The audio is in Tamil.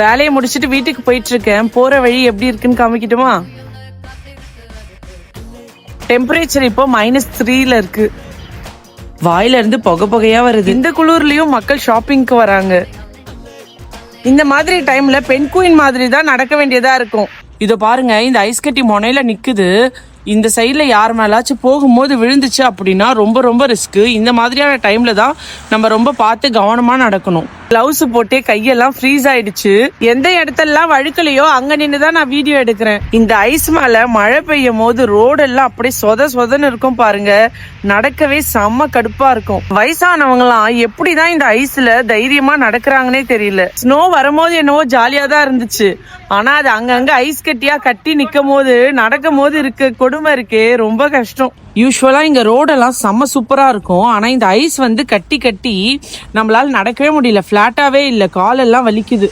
வேலையை முடிச்சிட்டு வீட்டுக்கு போயிட்டு இருக்கேன். போற வழி எப்படி இருக்குன்னு காமிக்கிட்டுமா? டெம்பரேச்சர் இப்போ -3ல இருக்கு. வாயில இருந்து புகையா வருது. இந்த குளிர்லயும் மக்கள் ஷாப்பிங்க்கு வராங்க. இந்த மாதிரி டைம்ல பெண் குயின் மாதிரி தான் நடக்க வேண்டியதா இருக்கும். இத பாருங்க, இந்த ஐஸ் கட்டி முனையில நிக்குது. இந்த சைட்ல யார் மேலாச்சும் போகும்போது விழுந்துச்சு அப்படின்னா ரொம்ப ரொம்ப ரிஸ்க். இந்த மாதிரியான டைம்ல தான் நம்ம ரொம்ப பார்த்து கவனமா நடக்கணும். கிளவுஸ் போட்டே கையெல்லாம் ஃப்ரீஸ் ஆயிடுச்சு. எந்த இடத்தெல்லாம் வழுக்கலையோ அங்க நின்னுதான் நான் வீடியோ எடுக்கிறேன். இந்த ஐஸ் மேல மழை பெய்யும் போது ரோடு எல்லாம் அப்படியே சொதன்னு இருக்கும் பாருங்க. நடக்கவே செம்ம கடுப்பா இருக்கும். வயசானவங்க எல்லாம் எப்படிதான் இந்த ஐஸ்ல தைரியமா நடக்கிறாங்கன்னே தெரியல. ஸ்னோ வரும்போது என்னவோ ஜாலியா தான் இருந்துச்சு. ஆனா அது அங்கங்க ஐஸ் கட்டியா கட்டி நிக்கும் போது நடக்கும் போது இருக்கு கொடுமை இருக்கே, ரொம்ப கஷ்டம். யூஸ்வலா இங்க ரோடெல்லாம் செம்ம சூப்பரா இருக்கும். ஆனா இந்த ஐஸ் வந்து கட்டி நம்மளால நடக்கவே முடியல. பிளாட்டாவே இல்ல, காலெல்லாம் வலிக்குது.